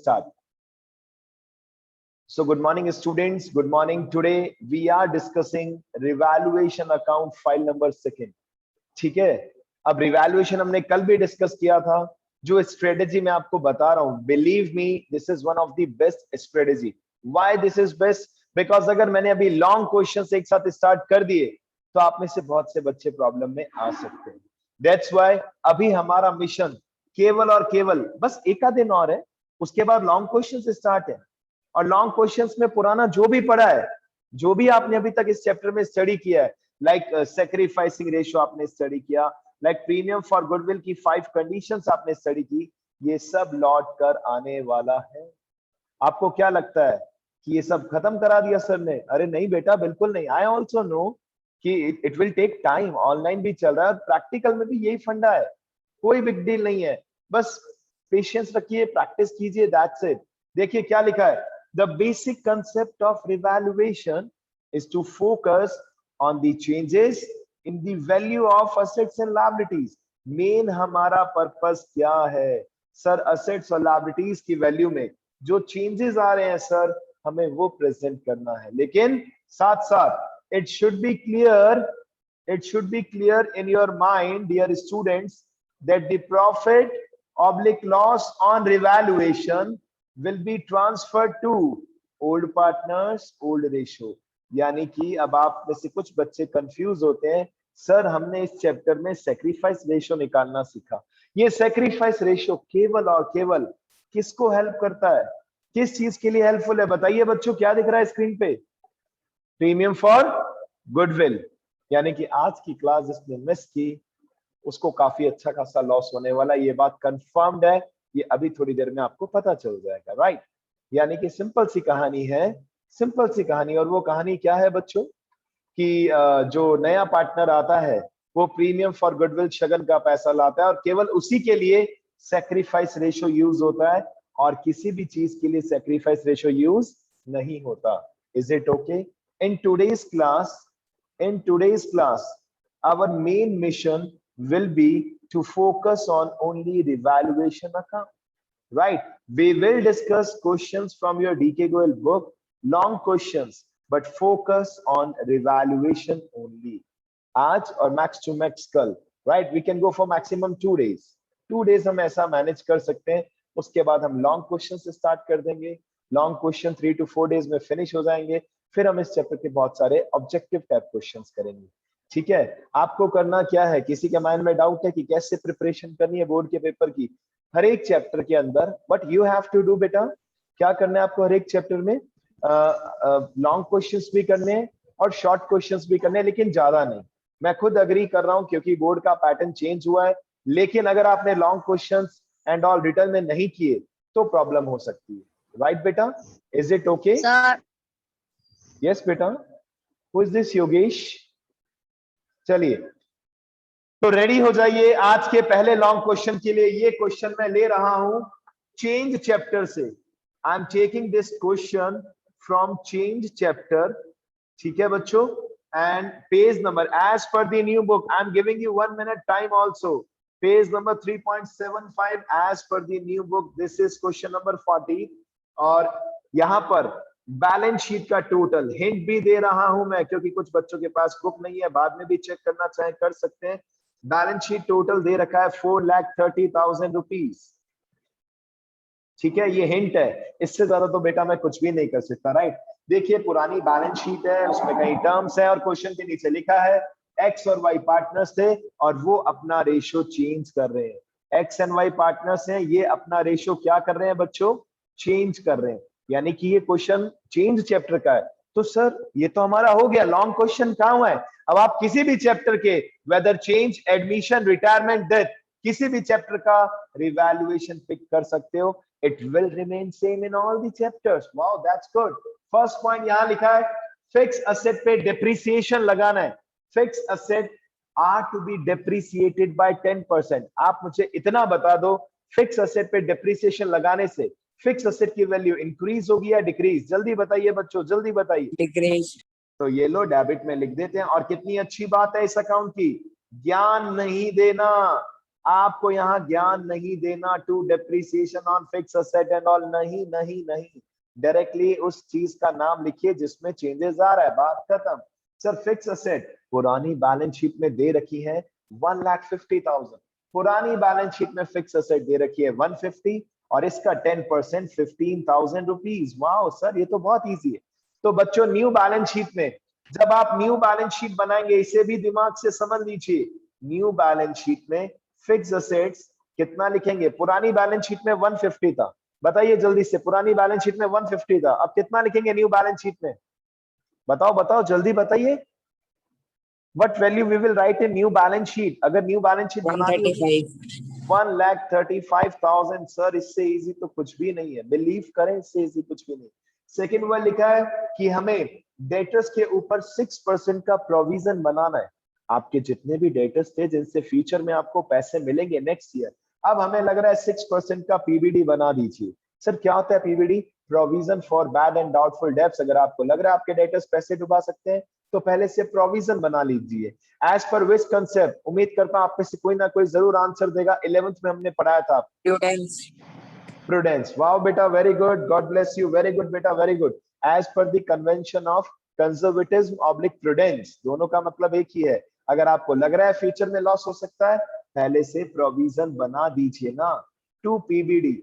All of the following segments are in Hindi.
start. So good morning students, good morning. Today we are discussing revaluation account file number 2. ठीक है, अब रिवैल्यूएशन हमने कल भी डिस्कस किया था. जो स्ट्रेटेजी मैं आपको बता रहा हूं, believe me, this is one of the best strategy. Why this is best? Because अगर मैंने अभी लॉन्ग क्वेश्चंस एक साथ स्टार्ट कर दिए तो आप में से बहुत से बच्चे प्रॉब्लम में आ सकते हैं. दैट्स व्हाई अभी हमारा मिशन केवल और केवल बस एक दिन और है, उसके बाद लॉन्ग क्वेश्चंस स्टार्ट है. और लॉन्ग क्वेश्चंस में पुराना जो भी पढ़ा है, जो भी आपने अभी तक इस चैप्टर में स्टडी किया है, लाइक सैक्रिफाइसिंग रेशियो आपने स्टडी किया, लाइक प्रीमियम फॉर गुडविल की 5 कंडीशंस आपने स्टडी की, ये सब लौट कर आने वाला है. आपको क्या लगता है कि ये सब खत्म करा दिया सर ने? अरे नहीं बेटा, बिल्कुल नहीं. आई ऑल्सो नो कि it will take time. Online भी चल रहा है, प्रैक्टिकल में भी यही फंडा है. कोई बिग डील नहीं है, बस पेशेंस रखिए, प्रैक्टिस कीजिए, दैट्स इट. देखिए क्या लिखा है. The basic concept of revaluation is to focus on the changes in the value of assets and liabilities. Main हमारा पर्पस क्या है सर? असेट्स और लायबिलिटीज की वैल्यू में जो चेंजेस आ रहे हैं सर, हमें वो प्रेजेंट करना है. लेकिन साथ साथ it should be clear in your mind dear students that the profit oblique loss on revaluation will be transferred to old partners old ratio. यानी कि अब आप में से कुछ बच्चे कंफ्यूज होते हैं, सर हमने इस चैप्टर में सैक्रिफाइस रेशियो निकालना सीखा. ये सैक्रिफाइस रेशियो केवल और केवल किसको हेल्प करता है? किस चीज के लिए हेल्पफुल है? बताइए बच्चों, क्या दिख रहा है स्क्रीन पे? Premium for goodwill. यानी कि आज की क्लास जिसने मिस की उसको काफी अच्छा खासा लॉस होने वाला, ये बात कंफर्म्ड है. ये अभी थोड़ी देर में आपको पता चल जाएगा, राइट? यानी कि सिंपल सी कहानी है, सिंपल सी कहानी. और वो कहानी क्या है बच्चों कि जो नया पार्टनर आता है वो प्रीमियम फॉर गुडविल शगन का पैसा लाता है और केवल उसी के लिए सैक्रिफाइस रेशियो यूज होता है और किसी भी चीज के लिए सैक्रिफाइस रेशियो यूज नहीं होता. Is it okay? In today's class our main mission will be to focus on only revaluation account, right? We will discuss questions from your DK Goel book, long questions, but focus on revaluation only. आज और max to max कल, right? We can go for maximum 2 days. 2 days हम ऐसा मैनेज कर सकते हैं. उसके बाद हम लॉन्ग क्वेश्चन से स्टार्ट कर देंगे. लॉन्ग क्वेश्चन 3 to 4 days में फिनिश हो जाएंगे. फिर हम इस चैप्टर के बहुत सारे ऑब्जेक्टिव टाइप क्वेश्चंस करेंगे. ठीक है? आपको करना क्या है? किसी के माइंड में डाउट है कि कैसे प्रिपरेशन करनी है बोर्ड के पेपर की? हर एक चैप्टर के अंदर what you have to do बेटा, क्या करना है आपको? हर एक चैप्टर में लॉन्ग क्वेश्चंस भी करने हैं और शॉर्ट क्वेश्चंस भी करने हैं, लेकिन ज्यादा नहीं. मैं खुद अग्री कर रहा हूं क्योंकि बोर्ड का पैटर्न चेंज हुआ है. लेकिन अगर आपने long questions and all return में नहीं किए तो प्रॉब्लम हो सकती है, राइट बेटा? Is it okay? यस बेटा. Who is this? योगेश. चलिए तो रेडी हो जाइए आज के पहले लॉन्ग क्वेश्चन के लिए. ये क्वेश्चन मैं ले रहा हूं चेंज चैप्टर से. I am taking this question from change chapter. ठीक है बच्चों? And page number as per the new book, I am giving you 1 minute time also. Page number 3.75 as per the new book. This is question number 40. और यहां पर बैलेंस शीट का टोटल हिंट भी दे रहा हूं मैं, क्योंकि कुछ बच्चों के पास बुक नहीं है, बाद में भी चेक करना चाहे कर सकते हैं. बैलेंस शीट टोटल दे रखा है 4,30,000 रुपीज. ठीक है? ये हिंट है, इससे ज्यादा तो बेटा मैं कुछ भी नहीं कर सकता, राइट? देखिए पुरानी बैलेंस शीट है, उसमें कई टर्म्स है और क्वेश्चन के नीचे लिखा है एक्स और वाई पार्टनर्स थे और वो अपना रेशियो चेंज कर रहे हैं. एक्स एंड वाई पार्टनर्स हैं, ये अपना रेशियो क्या कर रहे हैं बच्चों? चेंज कर रहे हैं. यानी कि ये क्वेश्चन चेंज चैप्टर का है. तो सर ये तो हमारा हो गया, लॉन्ग क्वेश्चन कहां हुआ है? अब आप किसी भी चैप्टर के whether change, admission, retirement, death, किसी भी चैप्टर का रिवैल्यूएशन पिक कर सकते हो. It will remain same in all the chapters. Wow, that's good. First point यहां लिखा है फिक्स असेट पे डेप्रिसिएशन लगाना है. Fix asset are to be depreciated by 10%. आप मुझे इतना बता दो, फिक्स असेट पे डेप्रिसिएशन लगाने से फिक्स असेट की वैल्यू इंक्रीज होगी या डिक्रीज? जल्दी बताइए बच्चों, जल्दी बताइए. डिक्रीज. तो ये लो डेबिट में लिख देते हैं. और कितनी अच्छी बात है इस अकाउंट की, ज्ञान नहीं देना. आपको यहाँ ज्ञान नहीं देना to depreciation on fix asset and all, नहीं नहीं नहीं, डायरेक्टली उस चीज का नाम लिखिए जिसमें चेंजेस आ रहा है, बात खत्म। सर फिक्स असेट पुरानी बैलेंस शीट में दे रखी है 1,50,000, पुरानी बैलेंस शीट में फिक्स असेट दे रखी है 150 और इसका 10% 15,000 रुपीज। वाओ सर ये तो बहुत इजी है। तो बच्चों न्यू बैलेंस शीट में जब आप न्यू बैलेंस शीट बनाएंगे, इसे भी दिमाग से समझ लीजिए, न्यू बैलेंस शीट में फिक्स असेट्स कितना लिखेंगे? पुरानी बैलेंस शीट में 150 था, बताइए जल्दी से, पुरानी बैलेंस शीट में 150 था, अब कितना लिखेंगे न्यू बैलेंस शीट में? बताओ बताओ जल्दी बताइए, what value we will write in new balance sheet? अगर न्यू बैलेंस शीट बनानी होगी 1,35,000। सर इससे इजी तो कुछ भी नहीं है, बिलीव करें इससे इजी कुछ भी नहीं। सेकंड वर्ड लिखा है कि हमें डेटर्स के ऊपर 6% का प्रोविजन बनाना है। आपके जितने भी डेटर्स थे जिनसे फ्यूचर में आपको पैसे मिलेंगे नेक्स्ट ईयर, अब हमें लग रहा है 6% का पीबीडी बना दीजिए। सर क्या होता है PBD? Provision for bad and doubtful debts. अगर आपको लग रहा है आपके डेटर्स पैसे डुबा सकते हैं तो पहले से प्रोविजन बना लीजिए। एज पर विच कंसेप्ट? उम्मीद करता हूं आप में से कोई ना कोई जरूर आंसर देगा, 11th में हमने पढ़ाया था। प्रूडेंस। प्रूडेंस, वाओ बेटा, very good, God bless you, very good बेटा, very good. As per the convention of conservatism oblique prudence, दोनों का मतलब एक ही है। अगर आपको लग रहा है फ्यूचर में लॉस हो सकता है, पहले से प्रोविजन बना दीजिए ना। टू पीबीडी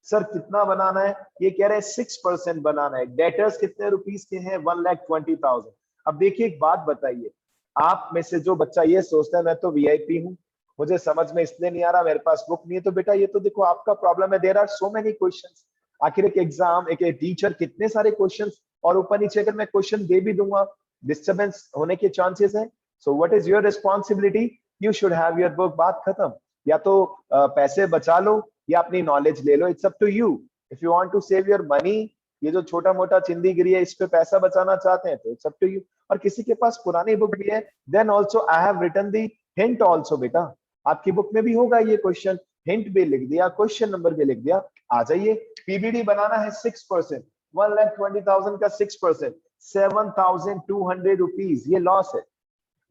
सर कितना बनाना है? ये कह रहे हैं 6% बनाना है। डेटर्स कितने रुपीस के हैं? 1,20,000। अब देखिए एक बात बताइए, आप में से जो बच्चा ये सोचता है मैं तो वीआईपी हूं, मुझे समझ में इसलिए नहीं आ रहा, मेरे पास बुक नहीं है, तो बेटा ये तो देखो आपका प्रॉब्लम है। There are so many questions. आखिर एक एग्जाम, एक टीचर कितने सारे क्वेश्चंस, और ऊपर नीचे अगर मैं क्वेश्चन दे भी दूंगा डिस्टर्बेंस होने के चांसेस है। So what is your responsibility? You should have your book, बात खत्म। या तो पैसे बचा लो या अपनी नॉलेज ले लो, it's up to you. If you want to save your money, ये जो छोटा मोटा चिंदीगिरी है इस पे पैसा बचाना चाहते हैं तो इट्स अप टू यू। और किसी के पास पुरानी बुक भी है, then also I have written the hint also. बेटा आपकी बुक में भी होगा ये क्वेश्चन, हिंट भी लिख दिया, क्वेश्चन नंबर भी लिख दिया। आ जाइए, पीबीडी बनाना है 6%, 1,20,000 का 6%, 7,200 रुपीज, ये लॉस है।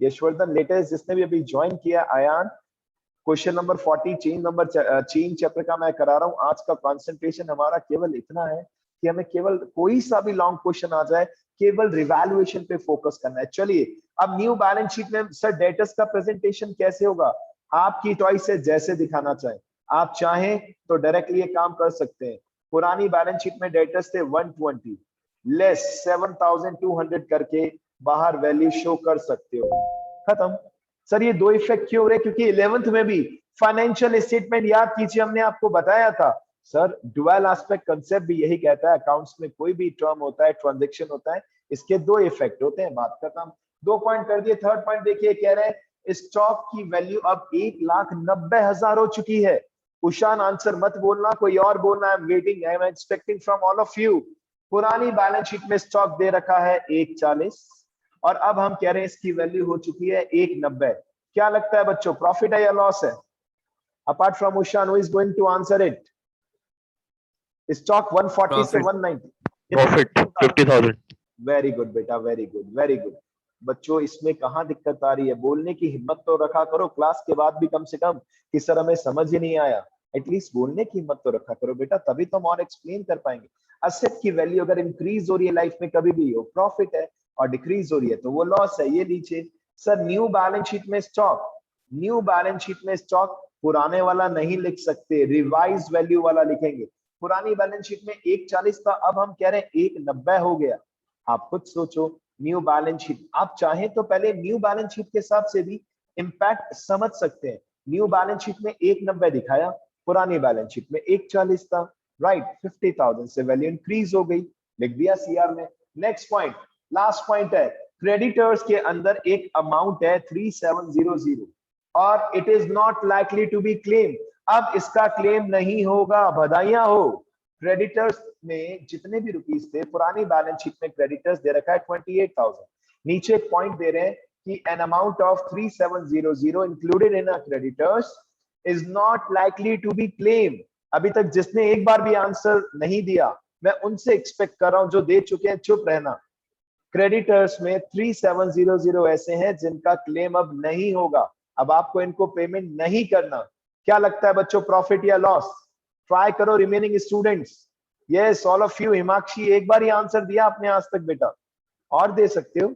यशवर्धन लेटेस्ट जिसने भी अभी ज्वाइन किया, Ayaan, question number 40 change chapter का मैं करा रहा हूं। आज का कंसंट्रेशन हमारा केवल इतना है कि हमें केवल कोई सा भी लॉन्ग क्वेश्चन आ जाए, केवल रिवैल्यूएशन पे फोकस करना है। चलिए अब न्यू बैलेंस शीट में सर डेटर्स का प्रेजेंटेशन कैसे होगा? आपकी चॉइस है, जैसे दिखाना चाहें। आप चाहें तो डायरेक्टली ये काम कर सकते हैं, पुरानी बैलेंस शीट में डेटर्स थे 120 लेस 7,200 करके बाहर वैल्यू शो कर सकते हो, खत्म। सर ये दो इफेक्ट क्यों हो रहे? क्योंकि 11th में भी फाइनेंशियल स्टेटमेंट याद कीजिए, हमने आपको बताया था सर, डुअल एस्पेक्ट कंसेप्ट भी यही कहता है, अकाउंट्स में कोई भी टर्म होता है, ट्रांजैक्शन होता है, इसके दो इफेक्ट होते हैं, बात खत्म। 2 पॉइंट कर दिए। थर्ड पॉइंट देखिए, कह रहे हैं स्टॉक की वैल्यू अब 1,90,000 हो चुकी है। उशान आंसर मत बोलना, कोई और बोलना। I am waiting, I am expecting from all of you. पुरानी बैलेंस शीट में स्टॉक दे रखा है 1,40 और अब हम कह रहे हैं इसकी वैल्यू हो चुकी है 1,90। क्या लगता है बच्चों, प्रॉफिट है या लॉस है? Apart from Ushan, who is going to answer it? Stock 140 से 190, प्रॉफिट 50,000। वेरी गुड बेटा, वेरी गुड, वेरी गुड। बच्चों इसमें कहां दिक्कत आ रही है? बोलने की हिम्मत तो रखा करो क्लास के बाद भी, कम से कम कि सर हमें समझ ही नहीं आया, एटलीस्ट बोलने की हिम्मत तो रखा करो बेटा, तभी तो हम और एक्सप्लेन कर पाएंगे। असेट की वैल्यू अगर इंक्रीज हो रही है लाइफ में कभी भी, हो प्रॉफिट है, और डिक्रीज हो रही है तो वो लॉस है। ये नीचे सर न्यू बैलेंस शीट में स्टॉक, न्यू बैलेंस शीट में स्टॉक पुराने वाला नहीं लिख सकते, रिवाइज वैल्यू वाला लिखेंगे। पुरानी बैलेंस शीट में 1,40 था, अब हम कह रहे हैं 1,90 हो गया। आप खुद सोचो, न्यू बैलेंस शीट, आप चाहें तो पहले न्यू बैलेंस शीट के हिसाब से भी इंपैक्ट समझ सकते हैं। न्यू बैलेंस शीट में 1,90 दिखाया, पुरानी बैलेंस शीट में 1,40 था, राइट, 50,000 से वैल्यू इंक्रीज हो गई, लिख दिया सीआर में। नेक्स्ट पॉइंट, लास्ट पॉइंट है, क्रेडिटर्स के अंदर एक अमाउंट है 3,700 और it is not likely to be claim. अब इसका क्लेम नहीं होगा, बधाइयां हो। क्रेडिटर्स में जितने भी रुपीस थे पुरानी बैलेंस शीट में क्रेडिटर्स दे रखा है 28,000, नीचे एक पॉइंट दे रहे हैं कि an amount of 3,700 included in creditors is not likely to be claim. अभी तक जिसने एक बार भी आंसर नहीं दिया, मैं उनसे एक्सपेक्ट कर रहा हूं, जो दे चुके हैं चुप रहना। क्रेडिटर्स में 3,700 ऐसे हैं जिनका क्लेम अब नहीं होगा, अब आपको इनको पेमेंट नहीं करना। क्या लगता है बच्चों, प्रॉफिट या लॉस? ट्राई करो remaining students. Yes all of you. Himakshi एक बार ही आंसर दिया आपने आज तक बेटा, और दे सकते हो।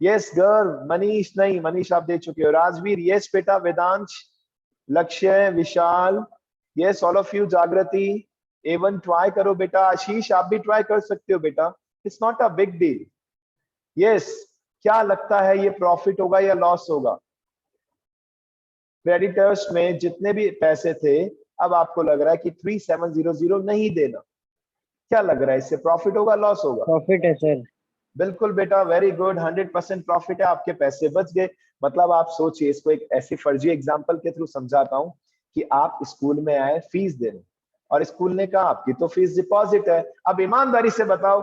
Yes girl. मनीष नहीं, मनीष आप दे चुके हो। राजवीर यस बेटा। वेदांश, लक्ष्य, विशाल यस ऑल ऑफ यू। जागृति एवन ट्राई करो बेटा। आशीष आप भी ट्राई कर सकते हो बेटा, it's not a big deal. Yes, क्या लगता है ये प्रॉफिट होगा या लॉस होगा? क्रेडिटर्स में जितने भी पैसे थे, अब आपको लग रहा है कि 3700 नहीं देना। क्या लग रहा है, इससे प्रॉफिट होगा लॉस होगा? प्रॉफिट है सर। बिल्कुल बेटा, वेरी गुड। 100% प्रॉफिट है, आपके पैसे बच गए। मतलब आप सोचिए, इसको एक ऐसी फर्जी एग्जांपल के थ्रू समझाता हूं कि आप स्कूल में आए फीस देने, और स्कूल ने कहा आपकी तो फीस डिपॉजिट है। अब ईमानदारी से बताओ,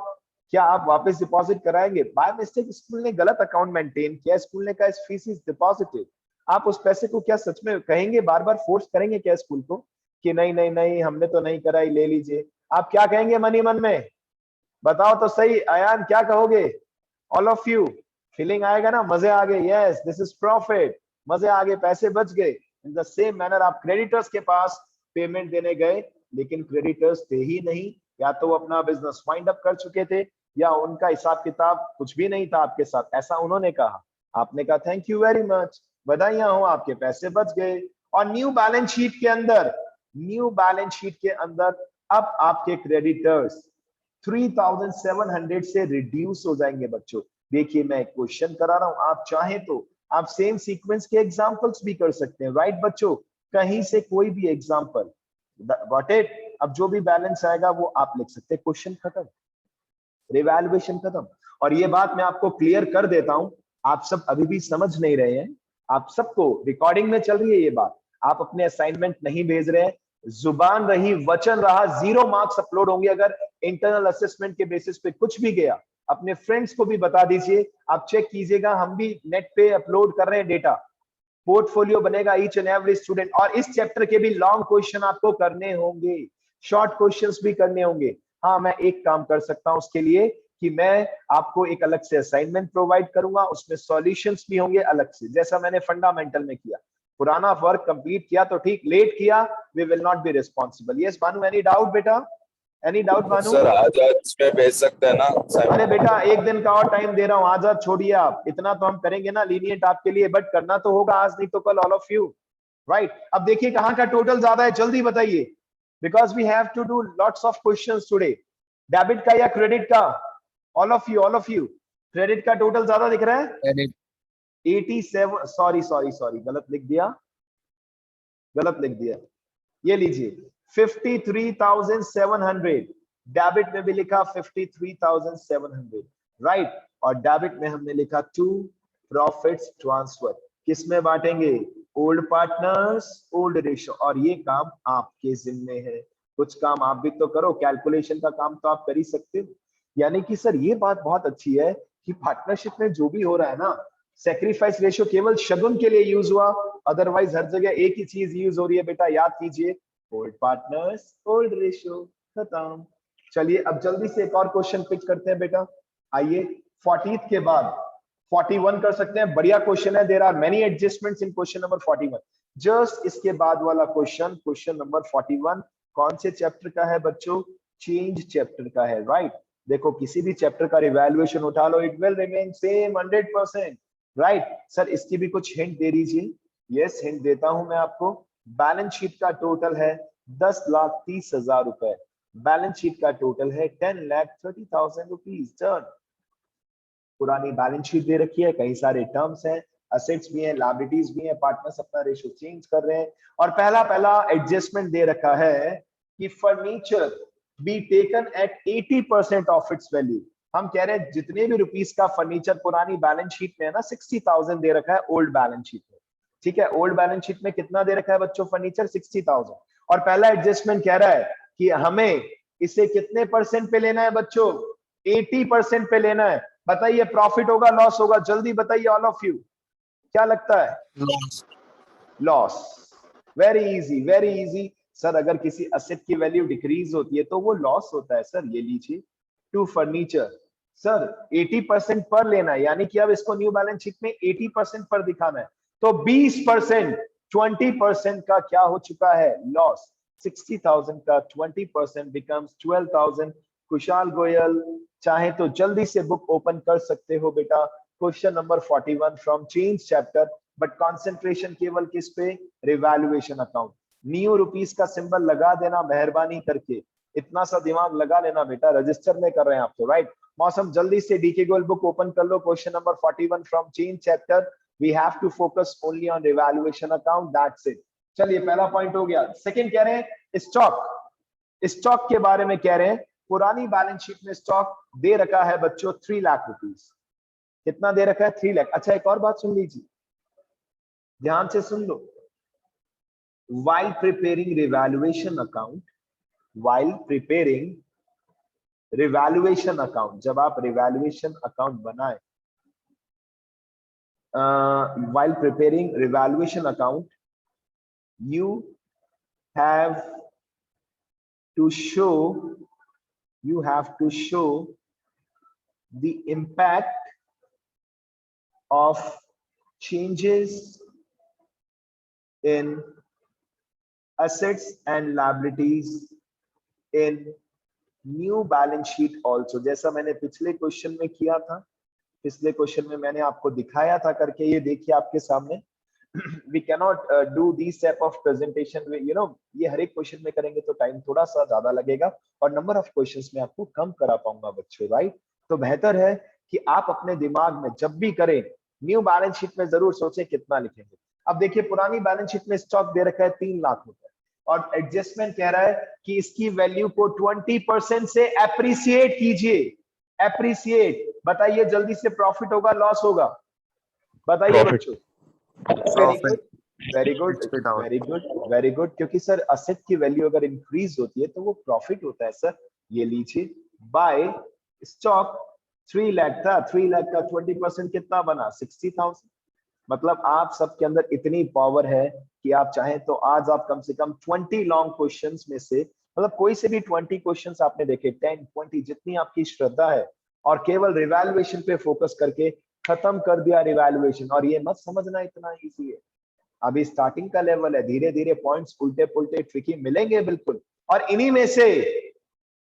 क्या आप वापस डिपॉजिट कराएंगे? बाय मिस्टेक स्कूल ने गलत अकाउंट मेंटेन किया, स्कूल ने कहा फीस इज डिपॉजिटेड, आप उस पैसे को क्या सच में कहेंगे? बार बार फोर्स करेंगे क्या स्कूल को कि नहीं नहीं नहीं हमने तो नहीं कराई, ले लीजिए? आप क्या कहेंगे मन ही मन में? बताओ तो सही अयान, क्या कहोगे? ऑल ऑफ यू फीलिंग आएगा ना, मजे आ गए। यस दिस इज प्रॉफिट, मजे आ गए, पैसे बच गए। इन द सेम मैनर आप क्रेडिटर्स के पास पेमेंट देने गए, लेकिन क्रेडिटर्स थे ही नहीं, या तो वो अपना बिजनेस वाइंड अप कर चुके थे, या उनका हिसाब किताब कुछ भी नहीं था आपके साथ, ऐसा उन्होंने कहा। आपने कहा थैंक यू वेरी मच, बधाइयां हो, आपके पैसे बच गए। और न्यू बैलेंस शीट के अंदर, न्यू बैलेंस शीट के अंदर अब आपके क्रेडिटर्स 3700 से रिड्यूस हो जाएंगे बच्चों। देखिए मैं एक क्वेश्चन करा रहा हूं, आप चाहें तो आप सेम सीक्वेंस के एग्जांपल्स भी कर सकते हैं, राइट बच्चों? कहीं से कोई भी एग्जांपल, गॉट इट? अब जो भी बैलेंस आएगा वो आप लिख सकते हैं, क्वेश्चन खत्म, रिवैल्यूएशन खत्म। और ये बात मैं आपको क्लियर कर देता हूं, आप सब अभी भी समझ नहीं रहे हैं, आप सबको रिकॉर्डिंग में चल रही है ये बात, आप अपने असाइनमेंट नहीं भेज रहे हैं, जुबान रही वचन रहा, 0 मार्क्स अपलोड होंगे अगर इंटरनल असेसमेंट के बेसिस पे कुछ भी गया। अपने फ्रेंड्स को भी बता दीजिए, आप चेक कीजिएगा, हम भी नेट पे अपलोड कर रहे हैं डेटा, पोर्टफोलियो बनेगा ईच एंड एवरी स्टूडेंट। और इस चैप्टर के भी लॉन्ग क्वेश्चन आपको करने होंगे, शॉर्ट क्वेश्चंस भी करने होंगे। हाँ मैं एक काम कर सकता हूं उसके लिए, कि मैं आपको एक अलग से असाइनमेंट प्रोवाइड करूंगा, उसमें सॉल्यूशंस भी होंगे अलग से, जैसा मैंने फंडामेंटल में किया। पुराना वर्क कंप्लीट किया तो ठीक, लेट किया we will not be responsible. Yes Bhanu, any doubt बेटा? Any doubt Bhanu? सर आज में भेज सकते हैं ना? अरे बेटा एक दिन का और टाइम दे रहा हूं, आजाद छोड़िए आप, इतना तो हम करेंगे ना लीनियंट आपके लिए, बट करना तो होगा आज नहीं तो कल, ऑल ऑफ यू, राइट? अब देखिए कहां का टोटल ज्यादा है, जल्दी बताइए, because we have to do lots of questions today. Debit का या क्रेडिट का? All of you, all of you, credit का टोटल ज्यादा दिख रहा है? 87, सॉरी सॉरी सॉरी, गलत लिख दिया, गलत लिख दिया। ये लीजिए 53,700, डेबिट में भी लिखा 53,700, राइट? और डेबिट में हमने लिखा टू प्रॉफिट्स ट्रांसफर। किस में बांटेंगे? Old partners, old ratio. और ये काम आपके जिम्मे है, कुछ काम आप भी तो करो, कैलकुलेशन का काम तो आप कर ही सकते हो। यानी कि सर ये बात बहुत अच्छी है कि पार्टनरशिप में जो भी हो रहा है ना, सेक्रीफाइस रेशियो केवल शगुन के लिए यूज हुआ, अदरवाइज हर जगह एक ही चीज यूज हो रही है बेटा, याद कीजिए, ओल्ड पार्टनर्स, ओल्ड रेशियो, खत्म। चलिए अब जल्दी से एक और क्वेश्चन पिक करते हैं बेटा, आइए 40th के बाद 41 कर सकते हैं, बढ़िया क्वेश्चन है, there are many adjustments in question number 41। जस्ट इसके बाद वाला क्वेश्चन, क्वेश्चन नंबर 41 कौन से चैप्टर का है बच्चों? चेंज चैप्टर का है, राइट? देखो किसी भी चैप्टर का रिवैल्यूएशन उठा लो, it will remain same 100%, right? Sir इसकी भी कुछ हिंट दे दीजिए। यस हिंट देता हूं मैं आपको, बैलेंस शीट का टोटल है 10,30,000 रुपए, बैलेंस शीट का टोटल है 10,30,000 रुपीज। टर्न, पुरानी बैलेंस शीट दे रखी है, कई सारे टर्म्स हैं, असेट्स भी हैं, लायबिलिटीज भी हैं, पार्टनर्स अपना रेशियो चेंज कर रहे हैं, और पहला एडजस्टमेंट दे रखा है कि furniture be taken at 80% of its value. हम कह रहे हैं जितने भी रुपीस का फर्नीचर पुरानी बैलेंस शीट में है ना, 60,000 दे रखा है ओल्ड बैलेंस शीट में, ठीक है? ओल्ड बैलेंस शीट में कितना दे रखा है बच्चों फर्नीचर? 60,000। और पहला एडजस्टमेंट कह रहा है कि हमें इसे कितने परसेंट पे लेना है बच्चों? 80% पे लेना है। बताइए प्रॉफिट होगा लॉस होगा? जल्दी बताइए ऑल ऑफ यू, क्या लगता है? Loss. Very easy, very easy. Sir अगर किसी असेट की वैल्यू डिक्रीज होती है तो वो लॉस होता है सर। ये लीजिए टू फर्नीचर, सर 80% पर लेना है, यानी कि अब इसको न्यू बैलेंस शीट में 80% पर दिखाना है, तो 20% 20% का क्या हो चुका है? लॉस। 60,000 का 20% becomes 12,000। कुशाल गोयल, चाहे तो जल्दी से बुक ओपन कर सकते हो बेटा। Question number 41 from change chapter, but concentration केवल किस पे? Revaluation account. न्यू रुपीस का सिंबल लगा देना मेहरबानी करके, इतना सा दिमाग लगा लेना बेटा, रजिस्टर में कर रहे हैं आप तो, राइट। मौसम जल्दी से डीके गोयल बुक ओपन कर लो। Question number 41 from change chapter, we have to focus only on revaluation account, that's it. चलिए पहला पॉइंट हो गया। सेकंड कह रहे हैं स्टॉक। स्टॉक के बारे में कह रहे हैं, पुरानी बैलेंस शीट में स्टॉक दे रखा है बच्चों 3 लाख रुपीस। कितना दे रखा है? 3 लाख। अच्छा एक और बात सुन लीजिए, ध्यान से सुन लो। while preparing revaluation account, while preparing revaluation account, जब आप revaluation account बनाए, while preparing revaluation account, you have to show the impact of changes in assets and liabilities in new balance sheet also. जैसा मैंने पिछले क्वेश्चन में किया था, पिछले क्वेश्चन में मैंने आपको दिखाया था करके, ये देखिए आपके सामने। we cannot do these type of presentation, you know, ये हर एक क्वेश्चन में करेंगे तो टाइम थोड़ा सा ज्यादा लगेगा और नंबर ऑफ क्वेश्चंस में आपको कम करा पाऊंगा बच्चों, राइट। तो बेहतर है कि आप अपने दिमाग में जब भी करें, न्यू बैलेंस शीट में जरूर सोचें कितना लिखेंगे। अब देखिए पुरानी बैलेंस शीट में स्टॉक दे रखा है 3 लाख रुपए और एडजस्टमेंट कह रहा है कि इसकी वैल्यू को 20% से एप्रिसिएट कीजिए। एप्रिसिएट, बताइए जल्दी से, प्रॉफिट होगा लॉस होगा? बताइए Profit. बच्चों। Very good, very good, very good, very good, क्योंकि सर असेट की वैल्यू अगर इंक्रीज होती है तो वो प्रॉफिट होता है सर। ये लीजिए, बाय स्टॉक 3 लाख था, 3 लाख का 20% कितना बना? 60,000। मतलब आप सबके अंदर इतनी पावर है कि आप चाहें तो आज आप कम से कम 20 लॉन्ग क्वेश्चंस में से, मतलब कोई से भी 20 क्वेश्चंस आपने देखे, 10 20 जितनी आपकी श्रद्धा है, और केवल रिवैल्यूएशन पे फोकस करके खत्म कर दिया रिवैल्यूएशन। और ये मत समझना इतना इजी है, अभी स्टार्टिंग का लेवल है, धीरे धीरे पॉइंट्स उल्टे पुल्टे ट्रिकी मिलेंगे बिल्कुल, और इन्हीं में से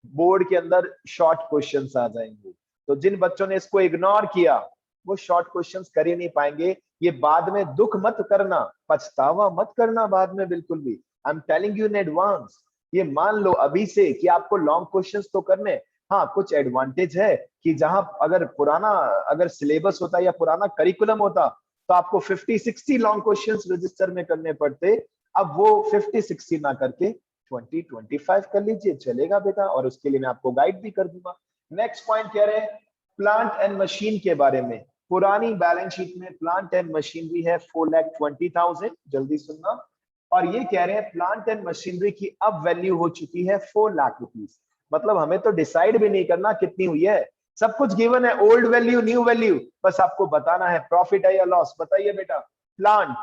बोर्ड के अंदर शॉर्ट क्वेश्चंस आ जाएंगे। तो जिन बच्चों ने इसको इग्नोर किया वो शॉर्ट क्वेश्चंस कर ही नहीं पाएंगे। ये बाद में दुख मत करना, पछतावा मत करना बाद में बिल्कुल भी। I am telling you in advance, ये मान लो अभी से कि आपको लॉन्ग क्वेश्चंस तो करने। हाँ कुछ एडवांटेज है कि जहां अगर सिलेबस होता या पुराना करिकुलम होता तो आपको 50-60 लॉन्ग क्वेश्चंस रजिस्टर में करने पड़ते। अब वो 50-60 ना करके 20-25 कर लीजिए, चलेगा बेटा, और उसके लिए मैं आपको गाइड भी कर दूंगा। नेक्स्ट पॉइंट कह रहे हैं प्लांट एंड मशीन के बारे में। पुरानी बैलेंस शीट में प्लांट एंड मशीनरी है 4,20,000, जल्दी सुनना। और ये कह रहे हैं प्लांट एंड मशीनरी की अब वैल्यू हो चुकी है 4 लाख रुपीस। मतलब हमें तो डिसाइड भी नहीं करना कितनी हुई है, सब कुछ गिवन है, ओल्ड वैल्यू न्यू वैल्यू, बस आपको बताना है प्रॉफिट है या लॉस। बताइए बेटा। प्लांट,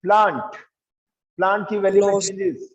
प्लांट, प्लांट की वैल्यू में चेंजेस।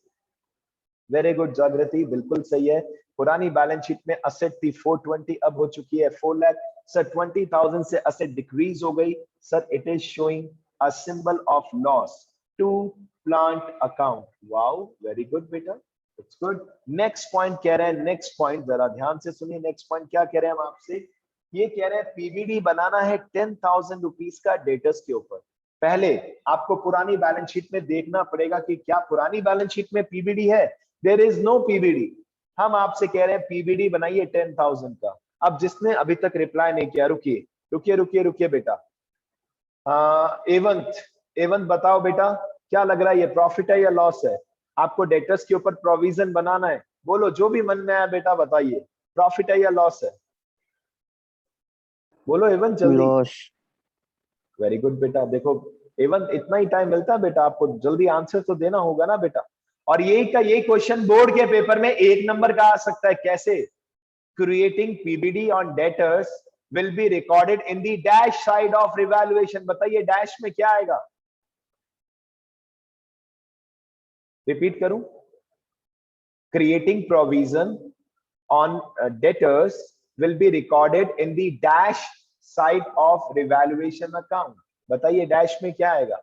वेरी गुड जागृति, बिल्कुल सही है। पुरानी बैलेंस शीट में असेट थी 420, अब हो चुकी है 4 लाख। सर 20,000 से असेट डिक्रीज हो गई। Sir it is showing a symbol of loss to plant account. Wow, very good बेटा, इट्स गुड। नेक्स्ट पॉइंट कह रहे हैं, नेक्स्ट पॉइंट जरा ध्यान से सुनिए। नेक्स्ट पॉइंट क्या कह रहे हैं हम आपसे? ये कह रहे हैं पीबीडी बनाना है 10,000 रुपीज का डेटर्स के ऊपर। पहले आपको पुरानी बैलेंस शीट में देखना पड़ेगा कि क्या पुरानी बैलेंस शीट में पीबीडी है। There is no PBD. हम आपसे कह रहे हैं पीबीडी बनाइए 10,000 का। अब जिसने अभी तक रिप्लाई नहीं किया, रुकिए रुकिए रुकिए रुकिए बेटा। एवंत बताओ बेटा, क्या लग रहा है, ये प्रॉफिट है या लॉस है? आपको डेटर्स के ऊपर प्रोविजन बनाना है, बोलो जो भी मन में आया बेटा बताइए, प्रॉफिट है या लॉस है? बोलो एवंत जल्दी। वेरी गुड बेटा। देखो एवंत, इतना ही टाइम मिलता है बेटा, आपको जल्दी आंसर तो देना होगा ना बेटा। और यही क्वेश्चन बोर्ड के पेपर में 1 नंबर का आ सकता है। कैसे? Creating PBD on debtors will be recorded in the dash side of revaluation. बताइए डैश में क्या आएगा? रिपीट करूं? Creating provision on debtors will be recorded in the dash side of revaluation account. बताइए डैश में क्या आएगा?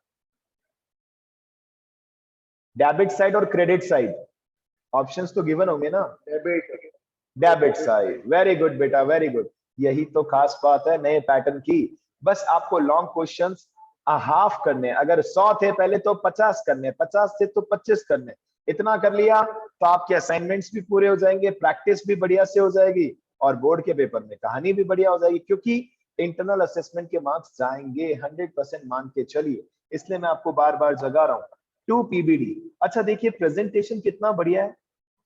डेबिट साइड और क्रेडिट साइड, ऑप्शंस तो गिवन होंगे ना। डेबिट साइड, वेरी गुड बेटा, वेरी गुड। यही तो खास बात है नए पैटर्न की। बस आपको लॉन्ग क्वेश्चंस हाफ करने, अगर 100 थे पहले तो 50 करने, 50 थे तो 25 करने। इतना कर लिया तो आपके असाइनमेंट्स भी पूरे हो जाएंगे, प्रैक्टिस भी बढ़िया से हो जाएगी, और बोर्ड के पेपर में कहानी भी बढ़िया हो जाएगी, क्योंकि इंटरनल असेसमेंट के मार्क्स जाएंगे 100% मान के चलिए। इसलिए मैं आपको बार बार जगा रहा हूँ 2 पीबीडी। अच्छा देखिए प्रेजेंटेशन कितना बढ़िया है,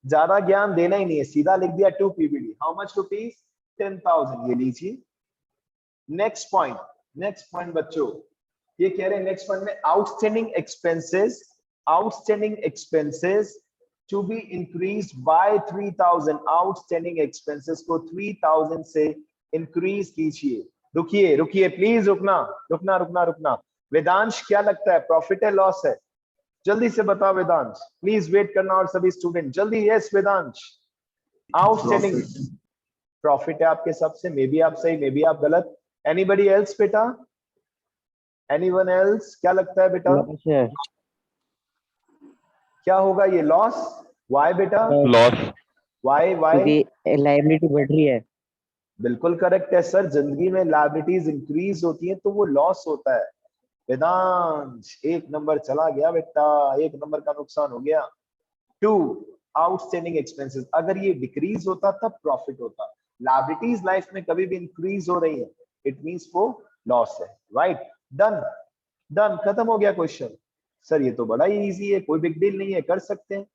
ज्यादा ज्ञान देना ही नहीं है, सीधा लिख दिया 2 पीबीडी, हाउ मच रुपीज 10,000, ये लीजिए। नेक्स्ट पॉइंट बच्चों, ये कह रहे हैं नेक्स्ट पॉइंट में outstanding expenses to be increase by 3,000, outstanding expenses को 3,000 से इंक्रीज कीजिए। रुकिए प्लीज, रुकना। वेदांश क्या लगता है, प्रॉफिट है लॉस है? जल्दी से बताओ वेदांश, प्लीज वेट करना, और सभी स्टूडेंट जल्दी। यस वेदांश, आउटस्टैंडिंग प्रॉफिट है आपके हिसाब से, मे बी आप सही, मे बी आप गलत। एनीबडी एल्स बेटा, एनीवन एल्स, क्या लगता है बेटा? क्या होगा ये, लॉस? वाई बेटा? लॉस। वाई? क्योंकि लायबिलिटी बढ़ रही है। बिल्कुल करेक्ट है सर, जिंदगी में लायबिलिटीज इंक्रीज होती है तो वो लॉस होता है। वेदांश 1 नंबर चला गया बेटा, 1 नंबर का नुकसान हो गया। 2 आउटस्टैंडिंग एक्सपेंसेस, अगर ये डिक्रीज होता तब प्रॉफिट होता। लायबिलिटीज लाइफ में कभी भी इंक्रीज हो रही है, इट मींस वो लॉस है। राइट, डन, खत्म हो गया क्वेश्चन। सर ये तो बड़ा ही इजी है, कोई बिग डील नहीं है, कर सकते हैं।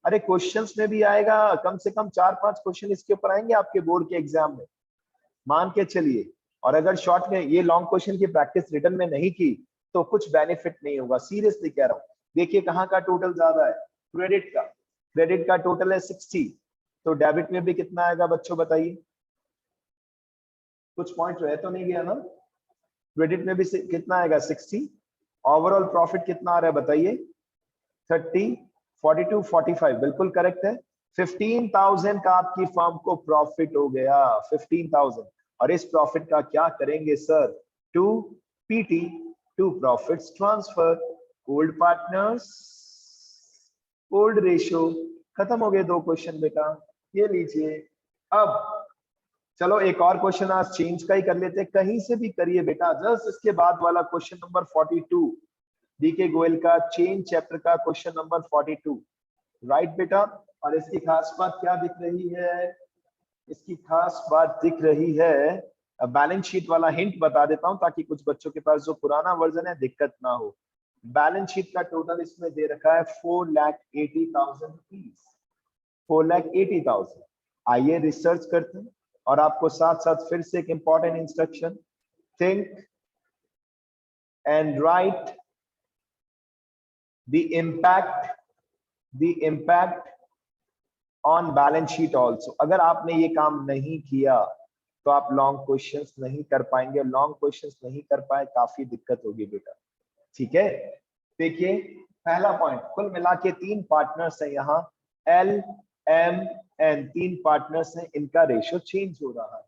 अरे क्वेश्चंस में भी आएगा, कम से कम 4-5 क्वेश्चन इसके ऊपर आएंगे आपके बोर्ड के एग्जाम में, मान के चलिए। और अगर शॉर्ट में ये लॉन्ग क्वेश्चन की प्रैक्टिस रिटर्न में नहीं की तो कुछ बेनिफिट नहीं होगा, सीरियसली कह रहा हूं। देखिए कहाँ का टोटल ज्यादा है, क्रेडिट का टोटल है 60, तो डेबिट में भी कितना आएगा बच्चों बताइए? कुछ पॉइंट रह तो नहीं गया ना? क्रेडिट में भी कितना आएगा 60। ओवरऑल प्रॉफिट कितना आ रहा है बताइए? 30, 42, 45, बिल्कुल करेक्ट है। 15,000 का आपकी फर्म को प्रॉफिट हो गया, 15,000। और इस प्रॉफिट का क्या करेंगे sir? To PT, to profits transfer, old partners, old ratio. खत्म हो गए 2 क्वेश्चन बेटा, ये लीजिए। अब चलो एक और क्वेश्चन आज चेंज का ही कर लेते हैं, कहीं से भी करिए बेटा। जस्ट इसके बाद वाला क्वेश्चन नंबर 42, डीके गोयल का चेंज चैप्टर का क्वेश्चन नंबर 42, राइट बेटा। और इसकी खास बात क्या दिख रही है? इसकी खास बात दिख रही है, बैलेंस शीट वाला हिंट बता देता हूं ताकि कुछ बच्चों के पास जो पुराना वर्जन है दिक्कत ना हो। बैलेंस शीट का टोटल इसमें दे रखा है 4,80,000 रुपीज, 4,80,000। आइए रिसर्च करते हैं, और आपको साथ साथ फिर से एक important instruction, think and right the impact on balance sheet also। अगर आपने ये काम नहीं किया तो आप लॉन्ग क्वेश्चंस नहीं कर पाएंगे, लॉन्ग क्वेश्चंस नहीं कर पाए काफी दिक्कत होगी बेटा, ठीक है। देखिए पहला पॉइंट, कुल मिला के 3 पार्टनर्स हैं यहाँ, एल एम एन, 3 पार्टनर्स हैं, इनका रेशियो चेंज हो रहा है।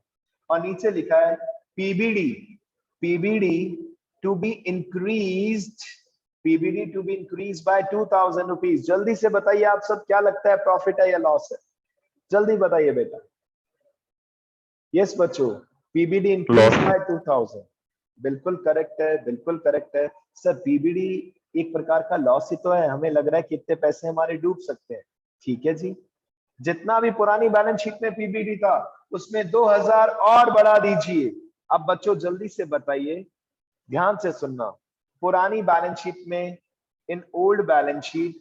और नीचे लिखा है PBD to be increased, PBD to be increase by 2,000 rupees. जल्दी से बताइए आप सब, क्या लगता है प्रॉफिट है या लॉस है? जल्दी बताइए बेटा। यस बच्चों, पीबीडी इंक्रीज बाय 2,000, बिल्कुल करेक्ट है, बिल्कुल करेक्ट है। सर पीबीडी एक प्रकार का लॉस ही तो है, हमें लग रहा है कितने पैसे हमारे डूब सकते हैं। ठीक है जी, जितना भी पुरानी बैलेंस शीट में पीबीडी था उसमें 2,000 और बढ़ा दीजिए। अब बच्चों जल्दी से बताइए, ध्यान से सुनना, पुरानी बैलेंस शीट में, in old balance sheet,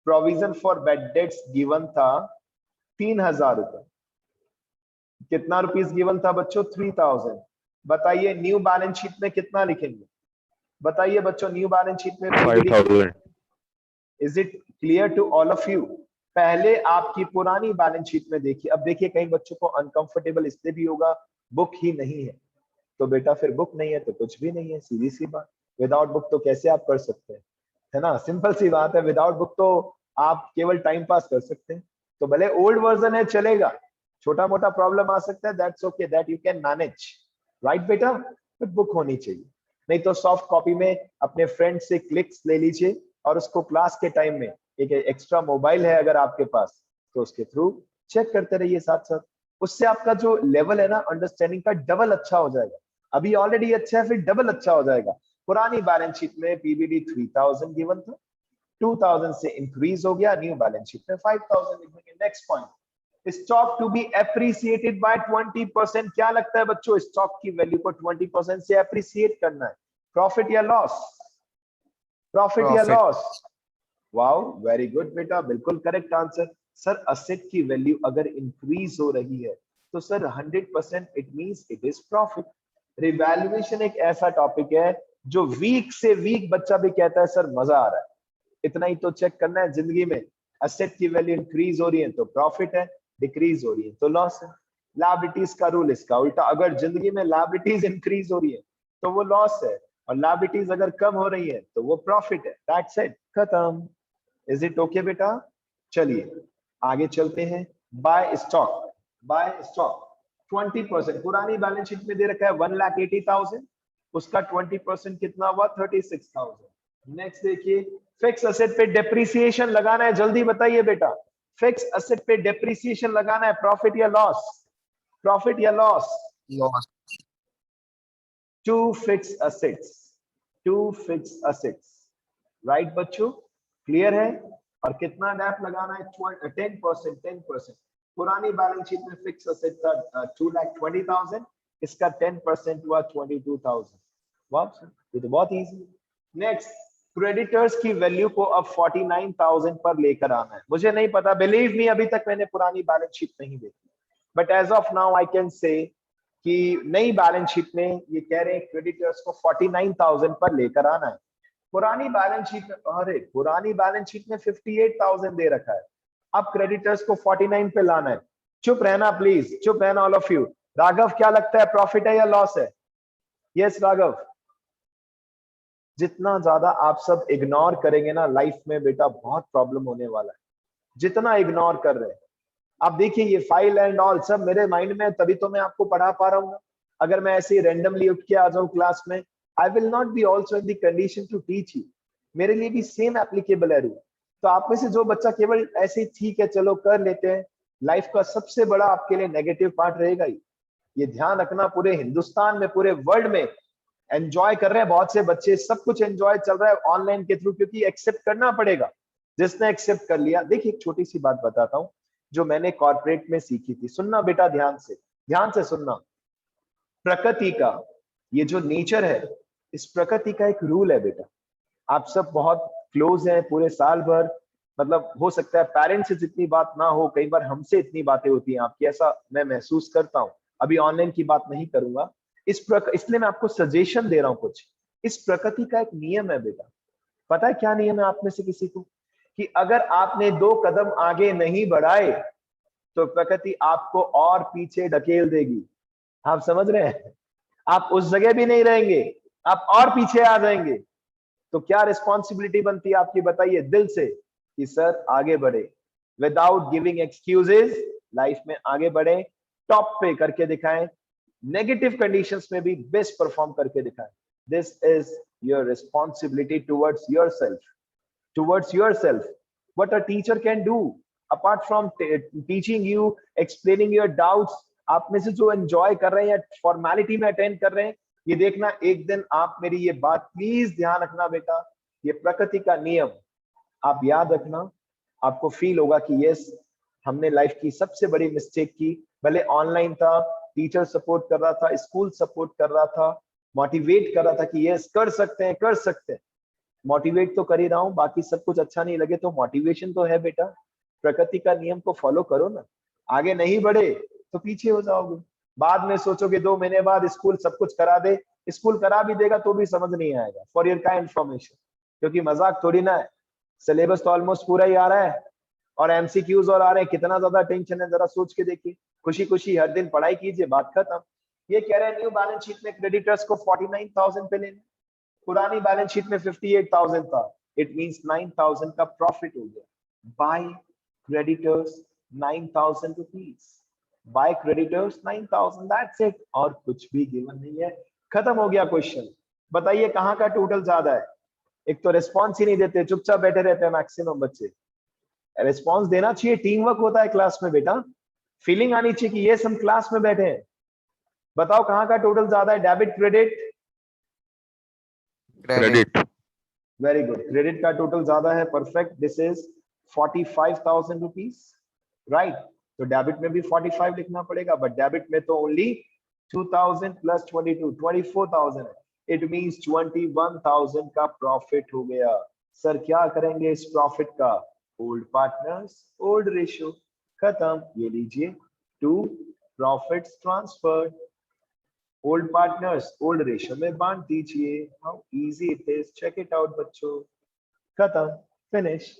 provision for bad dates given था 3,000 रुपए। कितना रुपीस गिवन था बच्चों? 3,000। बताइए न्यू बैलेंस शीट में कितना लिखेंगे? बताइए बच्चों, न्यू बैलेंस शीट में 5,000। Is it clear to all of you? पहले आपकी पुरानी बैलेंस शीट में देखिए। अब देखिए कई बच्चों को अनकंफर्टेबल इसलिए भी होगा, बुक ही नहीं है। तो बेटा फिर बुक नहीं है तो कुछ भी नहीं है, सीधी सी बात। विदाउट बुक तो कैसे आप कर सकते हैं, है ना? सिंपल सी बात है, विदाउट बुक तो आप केवल टाइम पास कर सकते हैं। तो भले ओल्ड वर्जन है चलेगा, छोटा मोटा प्रॉब्लम आ सकता है, that's okay, that you can manage, right बेटा। बट बुक होनी चाहिए, नहीं तो सॉफ्ट कॉपी में अपने फ्रेंड से क्लिक्स ले लीजिए और उसको क्लास के टाइम में एक एक्स्ट्रा मोबाइल है अगर आपके पास, तो उसके थ्रू चेक करते रहिए साथ साथ। उससे आपका जो लेवल है ना अंडरस्टैंडिंग का, डबल अच्छा हो जाएगा। अभी ऑलरेडी अच्छा है, फिर डबल अच्छा हो जाएगा। पुरानी बैलेंस शीट में पीबीडी 3000 गिवन था, 2000 से इंक्रीज हो गया, न्यू बैलेंस शीट में 5000 लिखेंगे। Next point, stock to be appreciated by 20%। क्या लगता है बच्चों, स्टॉक की वैल्यू को 20% से एप्रिसिएट करना है, प्रॉफिट या लॉस? प्रॉफिट या लॉस? वाओ, वेरी गुड बेटा, बिल्कुल करेक्ट आंसर। सर असेट की वैल्यू अगर इंक्रीज हो रही है तो sir 100% it means it is profit. Revaluation एक ऐसा टॉपिक है जो वीक से वीक बच्चा भी कहता है सर मजा आ रहा है। इतना ही तो चेक करना है जिंदगी में, असेट की वैल्यू इंक्रीज हो रही है तो प्रॉफिट है, डिक्रीज हो रही है तो लॉस है। लायबिलिटीज का रूल इसका उल्टा, अगर जिंदगी में लायबिलिटीज इंक्रीज हो रही है तो वो लॉस है, और लायबिलिटीज अगर कम हो रही है तो वो प्रॉफिट है। दैट्स इट, खत्म। इज इट ओके बेटा? चलिए आगे चलते हैं। By stock, by stock 20%। पुरानी बैलेंस शीट में दे रखा है 1,80,000, उसका 20% कितना हुआ? 36,000। नेक्स्ट देखिए, फिक्स असेट पे डेप्रिसिएशन लगाना है, जल्दी बताइए बेटा। फिक्स असेट पे डेप्रिसिएशन लगाना है, प्रॉफिट या लॉस? प्रॉफिट या loss? Loss. To fix assets, to fix assets, right बच्चों? क्लियर है? और कितना डैप लगाना है? 10%, 10%। पुरानी बैलेंस शीट में फिक्स असेट था 2,20,000, इसका 10% हुआ 22,000। वाह सर, ये तो बहुत इजी है। नेक्स्ट, क्रेडिटर्स की वैल्यू को अब 49,000 पर लेकर आना है। मुझे नहीं पता, बिलीव मी, अभी तक मैंने पुरानी बैलेंस शीट नहीं देखी, but as of now I can say कि नई बैलेंस शीट में ये कह रहे हैं क्रेडिटर्स को 49,000 पर लेकर आना है। पुरानी बैलेंस शीट में, अरे पुरानी बैलेंस शीट में 58,000 दे रखा है, अब क्रेडिटर्स को 49 पे लाना है। चुप रहना प्लीज, चुप रहना ऑल ऑफ यू। राघव क्या लगता है, प्रॉफिट है या लॉस है? यस राघव। जितना ज्यादा आप सब इग्नोर करेंगे ना लाइफ में बेटा, बहुत प्रॉब्लम होने वाला है। जितना इग्नोर कर रहे हैं आप, देखिए ये फाइल एंड ऑल सब मेरे माइंड में है, तभी तो मैं आपको पढ़ा पा रहा हूँ। अगर मैं ऐसे ही रैंडमली उठ के आ जाऊं क्लास में, I will not be also in the condition to teach you. मेरे लिए भी सेम एप्लीकेबल है रूल। तो आप में से जो बच्चा केवल ऐसे ही ठीक है चलो कर लेते हैं, लाइफ का सबसे बड़ा आपके लिए नेगेटिव पार्ट रहेगा ही। ये ध्यान रखना, पूरे हिंदुस्तान में, पूरे वर्ल्ड में एंजॉय कर रहे हैं बहुत से बच्चे, सब कुछ एंजॉय चल रहा है ऑनलाइन के थ्रू, क्योंकि एक्सेप्ट करना पड़ेगा। जिसने एक्सेप्ट कर लिया, देखिए एक छोटी सी बात बताता हूँ जो मैंने कॉर्पोरेट में सीखी थी, सुनना बेटा ध्यान से सुनना। प्रकृति का ये जो नेचर है, इस प्रकृति का एक रूल है बेटा। आप सब बहुत क्लोज हैं पूरे साल भर, मतलब हो सकता है पेरेंट्स से जितनी बात ना हो, कई बार हमसे इतनी बातें होती हैं आपकी, ऐसा मैं महसूस करता हूं। अभी ऑनलाइन की बात नहीं करूंगा, इसलिए मैं आपको सजेशन दे रहा हूं कुछ। इस प्रकृति का एक नियम है बेटा, पता है क्या नियम है आप में से किसी को? कि अगर आपने 2 कदम आगे नहीं बढ़ाए तो प्रकृति आपको और पीछे ढकेल देगी। आप समझ रहे हैं? आप उस जगह भी नहीं रहेंगे, आप और पीछे आ जाएंगे। तो क्या रिस्पॉन्सिबिलिटी बनती है आपकी, बताइए दिल से, कि सर आगे बढ़े, विदाउट गिविंग एक्सक्यूजेस लाइफ में आगे बढ़े, टॉप पे करके दिखाएं, नेगेटिव कंडीशंस में भी बेस्ट परफॉर्म करके दिखाएं। This is your responsibility towards yourself, towards yourself. What a teacher can do apart from teaching you, explaining your doubts, आप में से जो एंजॉय कर रहे हैं, फॉर्मेलिटी में अटेंड कर रहे हैं, ये देखना एक दिन आप मेरी ये बात प्लीज ध्यान रखना बेटा, ये प्रकृति का नियम आप याद रखना। आपको फील होगा कि यस, हमने लाइफ की सबसे बड़ी मिस्टेक की। भले ऑनलाइन था, टीचर सपोर्ट कर रहा था, स्कूल सपोर्ट कर रहा था, मोटिवेट कर रहा था कि यस कर सकते हैं, कर सकते हैं। मोटिवेट तो कर ही रहा हूं, बाकी सब कुछ अच्छा नहीं लगे तो मोटिवेशन तो है बेटा। प्रकृति का नियम को फॉलो करो ना, आगे नहीं बढ़े तो पीछे हो जाओगे। बाद में सोचोगे 2 महीने बाद स्कूल सब कुछ करा दे, स्कूल करा भी देगा तो भी समझ नहीं आएगा, फॉर योर काइंड इंफॉर्मेशन, क्योंकि मजाक थोड़ी ना है। सिलेबस तो ऑलमोस्ट पूरा ही आ रहा है और एमसीक्यूज और आ रहे हैं, कितना ज्यादा टेंशन है जरा सोच के देखिए। खुशी खुशी हर दिन पढ़ाई कीजिए, बात खत्म। ये कह रहे हैं न्यू बैलेंस शीट में क्रेडिटर्स को 49,000 पे लेना, पुरानी बैलेंस शीट में 58,000 था, इट मींस 9,000 का प्रॉफिट हो गया। By creditors 9,000 rupees, by creditors 9,000, that's it, और कुछ भी गिवन नहीं है, खत्म हो गया क्वेश्चन। बताइए कहां का टोटल ज्यादा है? एक तो रिस्पॉन्स ही नहीं देते, चुपचाप बैठे रहते हैं मैक्सिमम बच्चे। रिस्पॉन्स देना चाहिए, टीम वर्क होता है क्लास में बेटा, फीलिंग आनी चाहिए कि ये हम क्लास में बैठे हैं। बताओ कहाँ का टोटल ज्यादा है, debit credit? Credit. Very good, credit का टोटल ज्यादा है, perfect. This is 45,000 rupees, right. तो डेबिट में भी 45 लिखना पड़ेगा, बट डेबिट में तो ओनली 2000 प्लस 22 24,000 है। इट मींस 21,000 का प्रॉफिट हो गया। सर क्या करेंगे इस प्रॉफिट का? ओल्ड पार्टनर्स ओल्ड रेशियो, खत्म। ये लीजिए, to profits transferred, old partners old ratio में बांट दीजिए। How easy it is, check it out बच्चों, खत्म, फिनिश।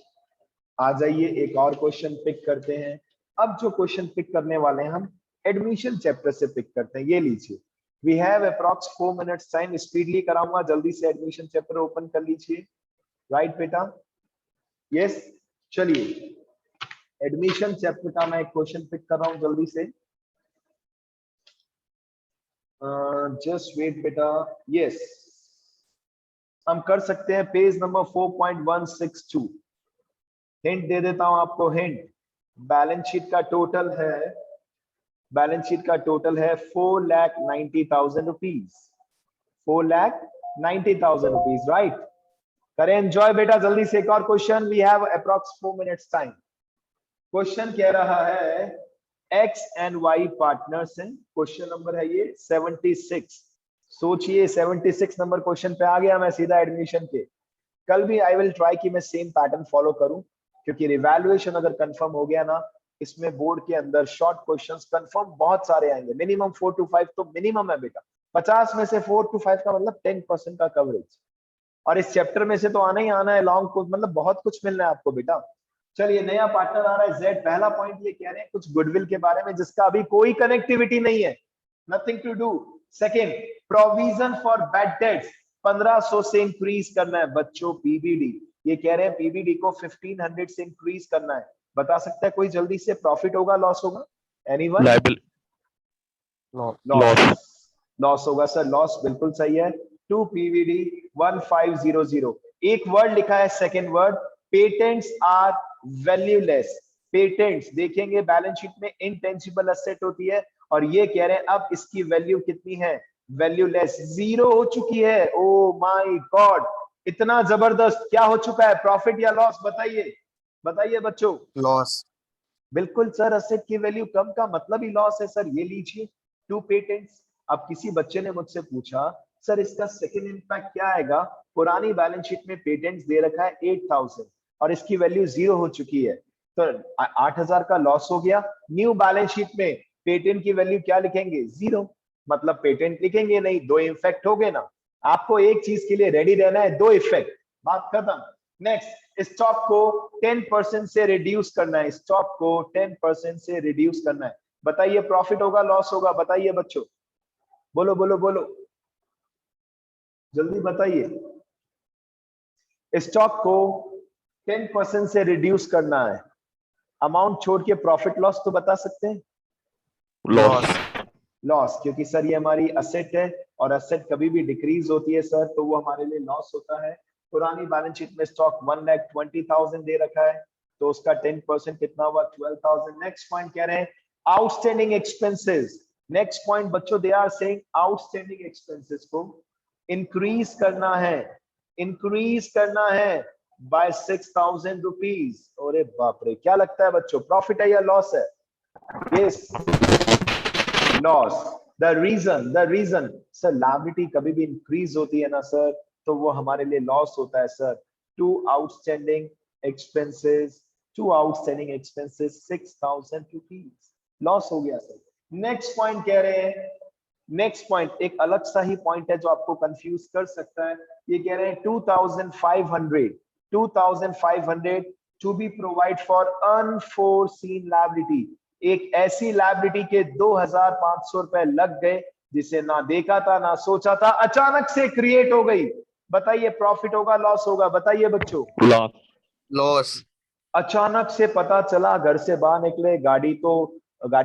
आ जाइए एक और क्वेश्चन पिक करते हैं। अब जो क्वेश्चन पिक करने वाले हैं हम एडमिशन चैप्टर से पिक करते हैं। ये लीजिए, we have approx 4 minutes time, speedily कराऊंगा, जल्दी से एडमिशन चैप्टर ओपन कर लीजिए। राइट बेटा? यस, चलिए एडमिशन चैप्टर का मैं एक क्वेश्चन पिक कर रहा हूं जल्दी से। जस्ट वेट बेटा। यस, हम कर सकते हैं पेज नंबर 4.162। हिंट दे देता हूं आपको, हिंट। बैलेंस शीट का टोटल है, बैलेंस शीट का टोटल है 4,90,000 रुपीज, 4,90,000 रुपीज, राइट। करें एंजॉय बेटा, जल्दी से एक और question. We have approx 4 minutes time. Question कह रहा है एक्स एंड वाई पार्टनर्स हैं। क्वेश्चन नंबर है ये 76। सोचिए 76 नंबर क्वेश्चन पे आ गया मैं सीधा एडमिशन के। कल भी आई विल ट्राई कि मैं सेम पैटर्न फॉलो करूं, क्योंकि रिवैल्यूएशन अगर कंफर्म हो गया ना, इसमें बोर्ड के अंदर शॉर्ट क्वेश्चंस कंफर्म बहुत सारे आएंगे। मिनिमम 4 to 5 तो मिनिमम है बेटा। 50 में से 4 to 5 का मतलब 10% का कवरेज, और इस चैप्टर में से तो आना ही आना है लॉन्ग कोर्स, मतलब बहुत कुछ मिलना है आपको बेटा। चलिए नया पार्टनर आ रहा है जेड। पहला पॉइंट ये कह रहे हैं कुछ गुडविल के बारे में जिसका अभी कोई कनेक्टिविटी नहीं है, nothing to do. Second, provision for bad debts 1500 से इंक्रीज करना है बच्चों। पीबीडी, ये कह रहे हैं पीबीडी को 1500 से इंक्रीज करना है। बता सकता है कोई जल्दी से? प्रॉफिट होगा लॉस होगा? एनीवन? Liable. लॉस, लॉस होगा सर, लॉस बिल्कुल सही है। 2 पीवीडी 1500। एक वर्ड लिखा है, second word, patents are valueless. Patents देखेंगे बैलेंस शीट में इनटेंजिबल एसेट होती है, और ये कह रहे हैं अब इसकी वैल्यू कितनी है? वैल्यूलेस, जीरो हो चुकी है। ओ माय गॉड, इतना जबरदस्त! क्या हो चुका है, प्रॉफिट या लॉस? बताइए, बताइए बच्चों। लॉस। बिल्कुल सर, असेट की वैल्यू कम का मतलब ही लॉस है सर। ये लीजिए 2 पेटेंट्स। अब किसी बच्चे ने मुझसे पूछा सर इसका सेकंड इंपैक्ट क्या आएगा? पुरानी बैलेंस शीट में पेटेंट्स दे रखा है 8,000 और इसकी वैल्यू 0 हो चुकी है, तो 8,000 का लॉस हो गया। न्यू बैलेंस शीट में पेटेंट की वैल्यू क्या लिखेंगे? 0, मतलब पेटेंट लिखेंगे नहीं। 2 इफेक्ट हो गए ना। आपको एक चीज के लिए रेडी रहना है, 2 इफेक्ट, बात खत्म। नेक्स्ट, स्टॉक को 10% से रिड्यूस करना है, स्टॉक को 10% से रिड्यूस करना है। बताइए प्रॉफिट होगा लॉस होगा? बताइए बच्चों, बोलो बोलो बोलो, जल्दी बताइए। स्टॉक को 10% से रिड्यूस करना है, अमाउंट छोड़ के प्रॉफिट लॉस तो बता सकते हैं? Loss. लॉस, क्योंकि सर ये हमारी असेट है और असेट कभी भी डिक्रीज होती है सर, तो वो हमारे लिए लॉस होता है। पुरानी बैलेंस शीट में स्टॉक 1,20,000 दे रखा है, तो उसका 10% कितना हुआ? 12,000। नेक्स्ट पॉइंट कह रहे हैं आउटस्टैंडिंग एक्सपेंसेस। नेक्स्ट पॉइंट बच्चों, they are saying outstanding expenses को इंक्रीज करना है, इंक्रीज करना है बाय 6,000 रुपीज। अरे बाप रे, क्या लगता है बच्चों, प्रॉफिट है या लॉस है? Yes, loss. The reason sir, liability कभी भी इंक्रीज होती है ना सर, तो वो हमारे लिए लॉस होता है sir. To outstanding expenses, 6,000 rupees loss हो गया सर। नेक्स्ट पॉइंट कह रहे हैं, नेक्स्ट पॉइंट एक अलग सा ही पॉइंट है जो आपको कंफ्यूज कर सकता है। ये कह रहे हैं 2,500 to be provide for unforeseen liability. एक ऐसी लायबिलिटी के 2,500 रुपए लग गए जिसे ना देखा था ना सोचा था, अचानक से क्रिएट हो गई। बताइए प्रॉफिट होगा लॉस होगा? बताइए बच्चों। Loss. लॉस। अचानक से पता चला, घर से बाहर निकले, गाड़ी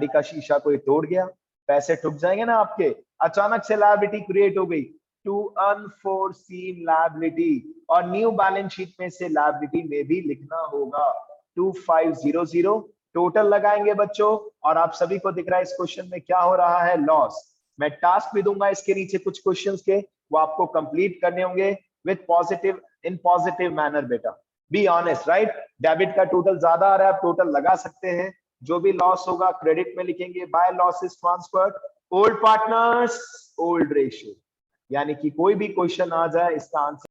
का शीशा कोई तोड़ गया, पैसे ठुक जाएंगे ना आपके। अचानक से लायबिलिटी क्रिएट हो गई, टू अनफोर्सीन लायबिलिटी, और न्यू बैलेंस शीट में से लायबिलिटी में भी लिखना होगा। 2500 टोटल लगाएंगे बच्चों। और आप सभी को दिख रहा है इस क्वेश्चन में क्या हो रहा है, लॉस। मैं टास्क भी दूंगा इसके नीचे कुछ क्वेश्चंस के, वो आपको कंप्लीट करने होंगे with positive, in positive manner बेटा। Be honest, right. डेबिट का टोटल ज्यादा आ रहा है, आप टोटल लगा सकते हैं। जो भी लॉस होगा क्रेडिट में लिखेंगे, by losses transferred, old partners, old ratio. यानी कि कोई भी क्वेश्चन आ जाए इसका आंसर